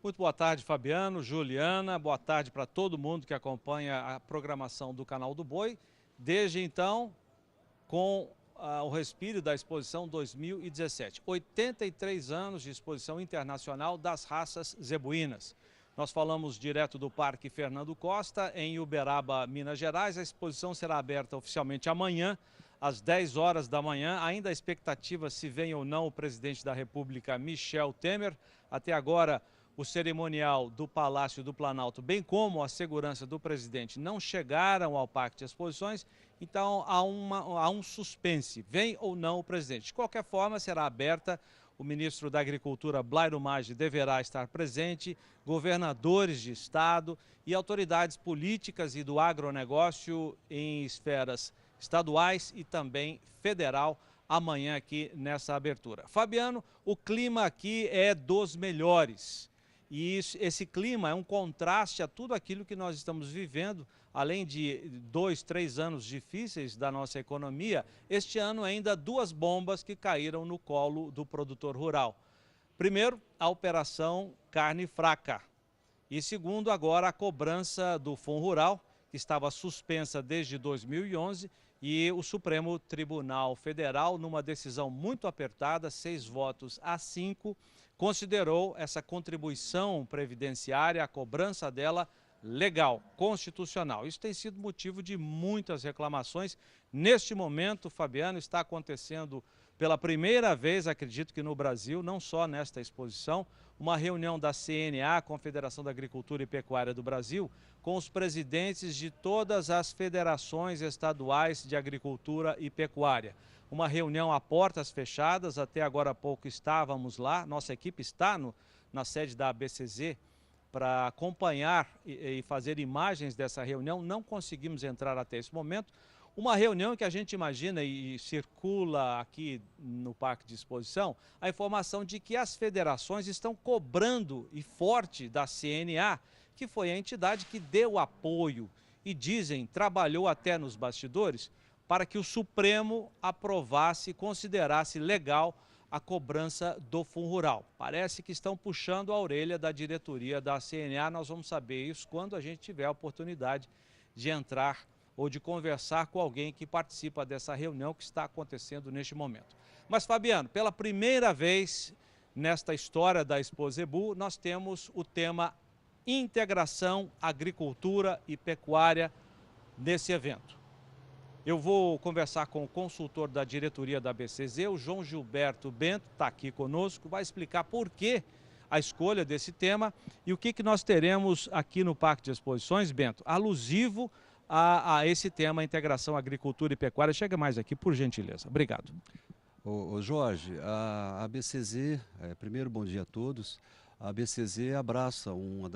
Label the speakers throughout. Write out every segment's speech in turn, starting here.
Speaker 1: Muito boa tarde, Fabiano, Juliana, boa tarde para todo mundo que acompanha a programação do Canal do Boi. Desde então, com o respiro da exposição 2017. 83 anos de exposição internacional das raças zebuínas. Nós falamos direto do Parque Fernando Costa, em Uberaba, Minas Gerais. A exposição será aberta oficialmente amanhã, às 10 horas da manhã. Ainda a expectativa se vem ou não o presidente da República, Michel Temer. Até agora, o cerimonial do Palácio do Planalto, bem como a segurança do presidente, não chegaram ao Parque de Exposições, então há um suspense, vem ou não o presidente. De qualquer forma, será aberta, o ministro da Agricultura, Blairo Maggi, deverá estar presente, governadores de estado e autoridades políticas e do agronegócio em esferas estaduais e também federal, amanhã aqui nessa abertura. Fabiano, o clima aqui é dos melhores. E esse clima é um contraste a tudo aquilo que nós estamos vivendo, além de 2, 3 anos difíceis da nossa economia, este ano ainda 2 bombas que caíram no colo do produtor rural. Primeiro, a Operação Carne Fraca. E segundo, agora a cobrança do Fundo Rural, que estava suspensa desde 2011, e o Supremo Tribunal Federal, numa decisão muito apertada, 6 votos a 5, considerou essa contribuição previdenciária, a cobrança dela, legal, constitucional. Isso tem sido motivo de muitas reclamações. Neste momento, Fabiano, está acontecendo pela primeira vez, acredito que no Brasil, não só nesta exposição, uma reunião da CNA, Confederação da Agricultura e Pecuária do Brasil, com os presidentes de todas as federações estaduais de agricultura e pecuária. Uma reunião a portas fechadas, até agora há pouco estávamos lá, nossa equipe está na sede da ABCZ para acompanhar e fazer imagens dessa reunião, não conseguimos entrar até esse momento. Uma reunião que a gente imagina e circula aqui no Parque de Exposição, a informação de que as federações estão cobrando e forte da CNA, que foi a entidade que deu apoio e dizem, trabalhou até nos bastidores, para que o Supremo aprovasse e considerasse legal a cobrança do Fundo Rural. Parece que estão puxando a orelha da diretoria da CNA, nós vamos saber isso quando a gente tiver a oportunidade de entrar ou de conversar com alguém que participa dessa reunião que está acontecendo neste momento. Mas, Fabiano, pela primeira vez nesta história da Expo Zebu, nós temos o tema integração, agricultura e pecuária nesse evento. Eu vou conversar com o consultor da diretoria da BCZ, o João Gilberto Bento, está aqui conosco, vai explicar por que a escolha desse tema e o que nós teremos aqui no Parque de Exposições, Bento, alusivo a esse tema, integração, agricultura e pecuária. Chega mais aqui, por gentileza. Obrigado.
Speaker 2: Ô Jorge, a ABCZ, primeiro bom dia a todos. A ABCZ abraça um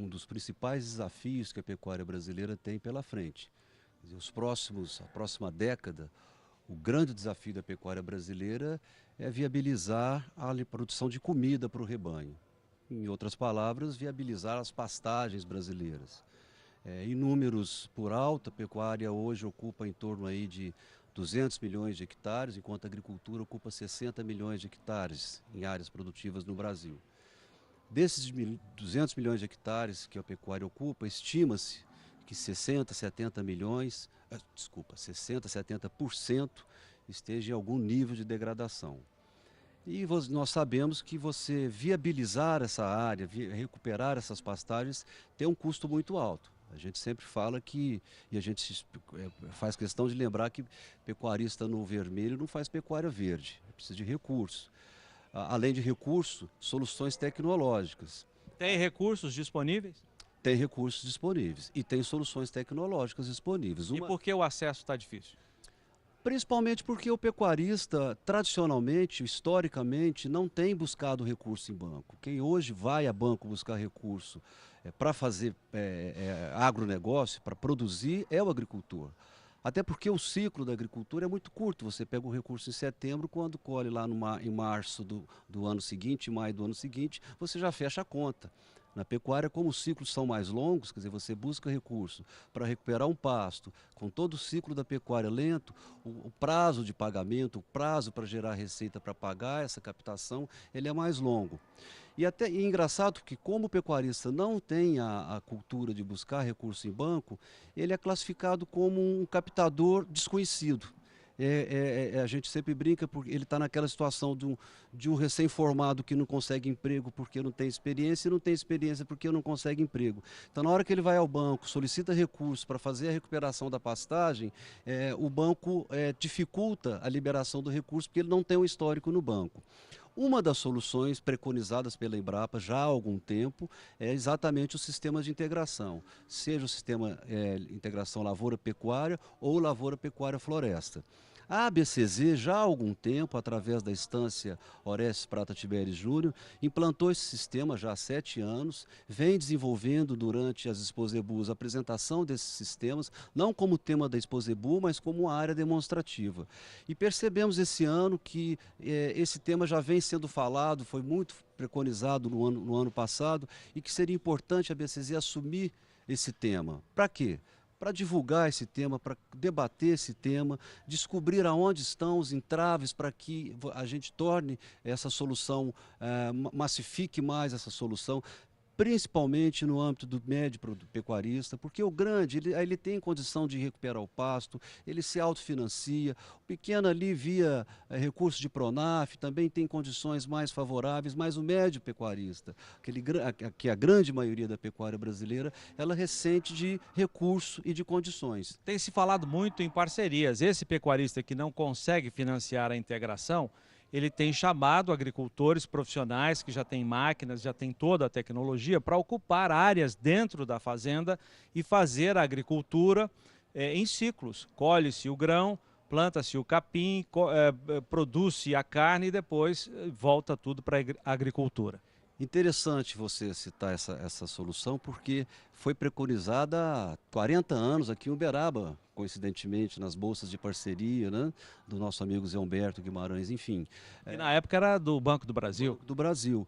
Speaker 2: dos principais desafios que a pecuária brasileira tem pela frente. A próxima década, o grande desafio da pecuária brasileira é viabilizar a produção de comida para o rebanho. Em outras palavras, viabilizar as pastagens brasileiras. Em números por alto, a pecuária hoje ocupa em torno aí de 200 milhões de hectares, enquanto a agricultura ocupa 60 milhões de hectares em áreas produtivas no Brasil. Desses 200 milhões de hectares que a pecuária ocupa, estima-se que 70% esteja em algum nível de degradação. E nós sabemos que você viabilizar essa área, recuperar essas pastagens, tem um custo muito alto. A gente sempre fala que, e a gente faz questão de lembrar que pecuarista no vermelho não faz pecuária verde, precisa de recursos. Além de recursos, soluções tecnológicas.
Speaker 1: Tem recursos disponíveis?
Speaker 2: Tem recursos disponíveis e tem soluções tecnológicas disponíveis.
Speaker 1: E por que o acesso está difícil?
Speaker 2: Principalmente porque o pecuarista, tradicionalmente, historicamente, não tem buscado recurso em banco. Quem hoje vai a banco buscar recurso para fazer agronegócio, para produzir, é o agricultor. Até porque o ciclo da agricultura é muito curto. Você pega um recurso em setembro, quando colhe lá em março do ano seguinte, maio do ano seguinte, você já fecha a conta. Na pecuária, como os ciclos são mais longos, quer dizer, você busca recurso para recuperar um pasto, com todo o ciclo da pecuária lento, o prazo de pagamento, o prazo para gerar receita para pagar essa captação, ele é mais longo. E engraçado que como o pecuarista não tem a cultura de buscar recurso em banco, ele é classificado como um captador desconhecido. A gente sempre brinca porque ele está naquela situação de um recém-formado que não consegue emprego porque não tem experiência e não tem experiência porque não consegue emprego. Então, na hora que ele vai ao banco, solicita recursos para fazer a recuperação da pastagem, o banco dificulta a liberação do recurso porque ele não tem um histórico no banco. Uma das soluções preconizadas pela Embrapa já há algum tempo é exatamente o sistema de integração, seja o sistema integração lavoura-pecuária ou lavoura-pecuária-floresta. A ABCZ, já há algum tempo, através da instância Orestes Prata Tibério Júnior, implantou esse sistema já há 7 anos, vem desenvolvendo durante as Exposebus a apresentação desses sistemas, não como tema da Exposebu, mas como uma área demonstrativa. E percebemos esse ano que esse tema já vem sendo falado, foi muito preconizado no ano passado, e que seria importante a ABCZ assumir esse tema. Para quê? Para divulgar esse tema, para debater esse tema, descobrir aonde estão os entraves para que a gente torne essa solução, massifique mais essa solução, principalmente no âmbito do médio pecuarista, porque o grande, ele tem condição de recuperar o pasto, ele se autofinancia, o pequeno ali via recurso de Pronaf, também tem condições mais favoráveis, mas o médio pecuarista, que a grande maioria da pecuária brasileira, ela ressente de recurso e de condições.
Speaker 1: Tem se falado muito em parcerias. Esse pecuarista que não consegue financiar a integração, ele tem chamado agricultores profissionais que já têm máquinas, já têm toda a tecnologia para ocupar áreas dentro da fazenda e fazer a agricultura em ciclos. Colhe-se o grão, planta-se o capim, produz-se a carne e depois volta tudo para a agricultura.
Speaker 2: Interessante você citar essa solução, porque foi preconizada há 40 anos aqui em Uberaba, coincidentemente, nas bolsas de parceria, né, do nosso amigo Zé Humberto Guimarães, enfim.
Speaker 1: E na época era do Banco do Brasil.
Speaker 2: Do Brasil.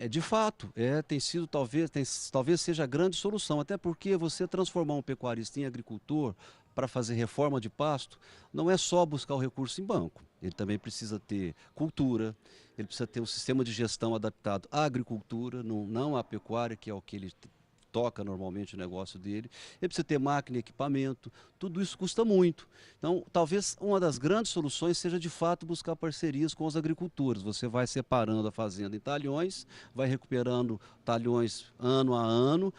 Speaker 2: De fato, tem sido talvez seja a grande solução, até porque você transformar um pecuarista em agricultor para fazer reforma de pasto, não é só buscar o recurso em banco. Ele também precisa ter cultura, ele precisa ter um sistema de gestão adaptado à agricultura, não à pecuária, que é o que ele toca normalmente o negócio dele. Ele precisa ter máquina e equipamento, tudo isso custa muito. Então, talvez uma das grandes soluções seja, de fato, buscar parcerias com os agricultores. Você vai separando a fazenda em talhões, vai recuperando talhões ano a ano,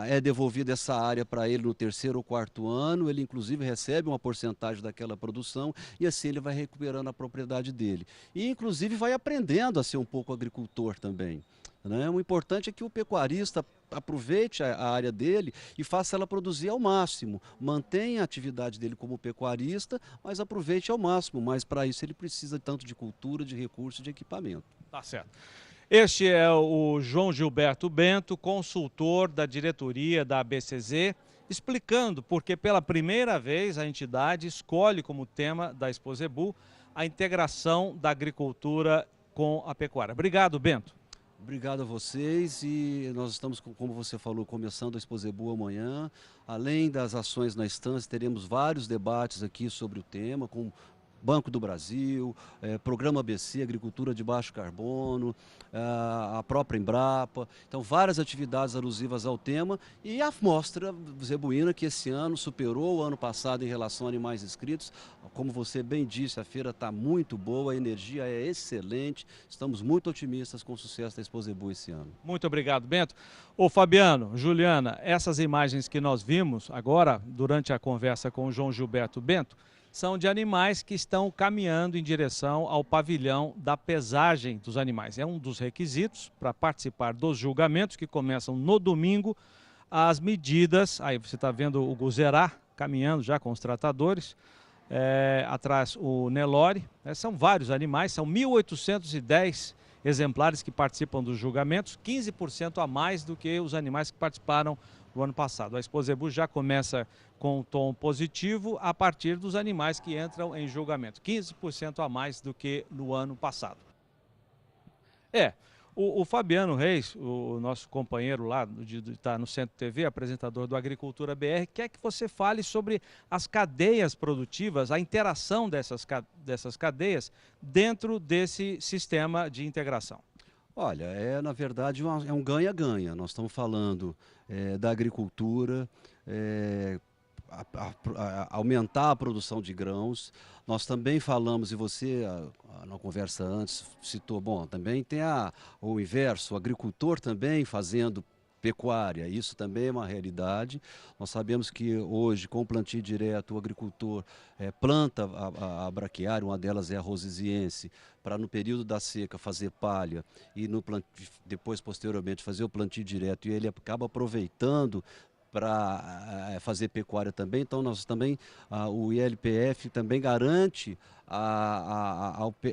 Speaker 2: é devolvida essa área para ele no 3º ou 4º ano, ele inclusive recebe uma porcentagem daquela produção e assim ele vai recuperando a propriedade dele. E inclusive vai aprendendo a ser um pouco agricultor também. Né? O importante é que o pecuarista aproveite a área dele e faça ela produzir ao máximo. Mantenha a atividade dele como pecuarista, mas aproveite ao máximo. Mas para isso ele precisa tanto de cultura, de recursos, de equipamento.
Speaker 1: Tá certo. Este é o João Gilberto Bento, consultor da diretoria da ABCZ, explicando porque pela primeira vez a entidade escolhe como tema da Exposebu a integração da agricultura com a pecuária. Obrigado, Bento.
Speaker 2: Obrigado a vocês e nós estamos, como você falou, começando a Exposebu amanhã. Além das ações na instância, teremos vários debates aqui sobre o tema, com Banco do Brasil, Programa ABC, Agricultura de Baixo Carbono, a própria Embrapa. Então, várias atividades alusivas ao tema e a mostra zebuína que esse ano superou o ano passado em relação a animais inscritos. Como você bem disse, a feira está muito boa, a energia é excelente. Estamos muito otimistas com o sucesso da Exposebu esse ano.
Speaker 1: Muito obrigado, Bento. Ô Fabiano, Juliana, essas imagens que nós vimos agora, durante a conversa com o João Gilberto Bento, são de animais que estão caminhando em direção ao pavilhão da pesagem dos animais. É um dos requisitos para participar dos julgamentos que começam no domingo. As medidas, aí você está vendo o Guzerá caminhando já com os tratadores, atrás o Nelore, são vários animais, são 1.810 exemplares que participam dos julgamentos, 15% a mais do que os animais que participaram do ano passado. A Exposebu já começa com um tom positivo a partir dos animais que entram em julgamento, 15% a mais do que no ano passado. O Fabiano Reis, o nosso companheiro lá, está no Centro TV, apresentador do Agricultura BR, quer que você fale sobre as cadeias produtivas, a interação dessas cadeias dentro desse sistema de integração.
Speaker 2: Olha, na verdade é um ganha-ganha. Nós estamos falando da agricultura, eh, aumentar a produção de grãos. Nós também falamos, e você na conversa antes citou, bom, também tem o inverso, o agricultor também fazendo pecuária, isso também é uma realidade. Nós sabemos que hoje, com o plantio direto, o agricultor planta a braquiária, uma delas é a rosisiense, para no período da seca fazer palha e depois, posteriormente, fazer o plantio direto, e ele acaba aproveitando para fazer pecuária também. Então, nós também, o ILPF também garante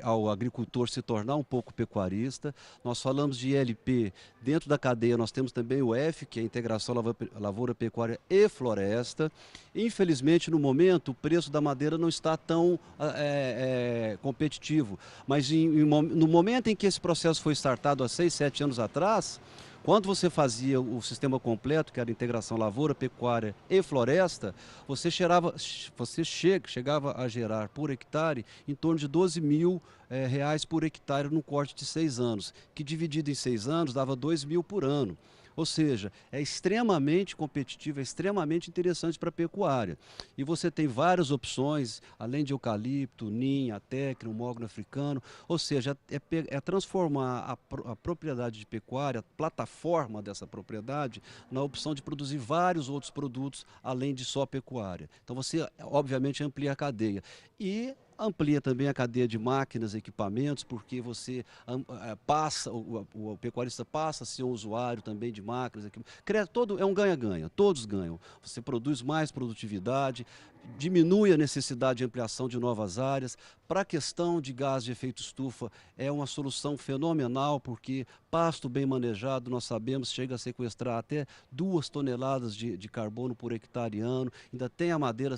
Speaker 2: ao agricultor se tornar um pouco pecuarista. Nós falamos de ILP, dentro da cadeia nós temos também o F, que é a Integração Lavoura, Pecuária e Floresta. Infelizmente, no momento, o preço da madeira não está tão competitivo, mas no momento em que esse processo foi startado há 6, 7 anos atrás, quando você fazia o sistema completo, que era a integração lavoura, pecuária e floresta, você chegava a gerar por hectare em torno de 12 mil reais por hectare num corte de 6 anos, que dividido em 6 anos dava 2 mil por ano. Ou seja, é extremamente competitivo, é extremamente interessante para a pecuária. E você tem várias opções, além de eucalipto, ninho, tecno, mogno africano. Ou seja, é transformar a propriedade de pecuária, a plataforma dessa propriedade, na opção de produzir vários outros produtos, além de só pecuária. Então você, obviamente, amplia a cadeia. E amplia também a cadeia de máquinas, equipamentos, porque você passa, o pecuarista passa a ser um usuário também de máquinas, é um ganha-ganha, todos ganham. Você produz mais produtividade, diminui a necessidade de ampliação de novas áreas. Para a questão de gás de efeito estufa, é uma solução fenomenal, porque pasto bem manejado, nós sabemos, chega a sequestrar até 2 toneladas de carbono por hectare ano, ainda tem a madeira,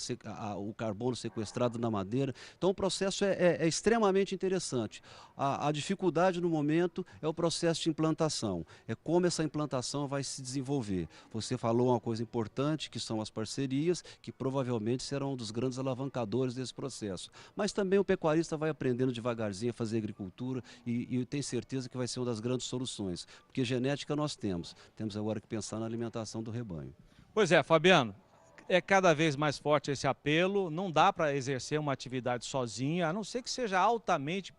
Speaker 2: o carbono sequestrado na madeira. Então o processo é extremamente interessante. A dificuldade no momento é o processo de implantação, é como essa implantação vai se desenvolver. Você falou uma coisa importante, que são as parcerias, que provavelmente serão um dos grandes alavancadores desse processo. Mas também o pecuarista vai aprendendo devagarzinho a fazer agricultura e tem certeza que vai ser uma das grandes soluções, porque genética nós temos agora que pensar na alimentação do rebanho.
Speaker 1: Pois é, Fabiano, é cada vez mais forte esse apelo, não dá para exercer uma atividade sozinha, a não ser que seja altamente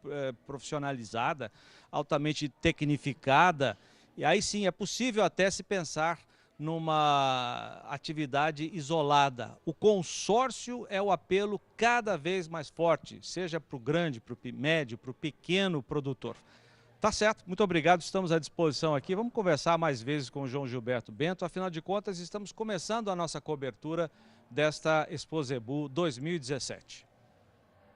Speaker 1: profissionalizada, altamente tecnificada, e aí sim é possível até se pensar numa atividade isolada. O consórcio é o apelo cada vez mais forte, seja para o grande, para o médio, para o pequeno produtor. Tá certo, muito obrigado, estamos à disposição aqui. Vamos conversar mais vezes com o João Gilberto Bento, afinal de contas estamos começando a nossa cobertura desta Exposebu 2017.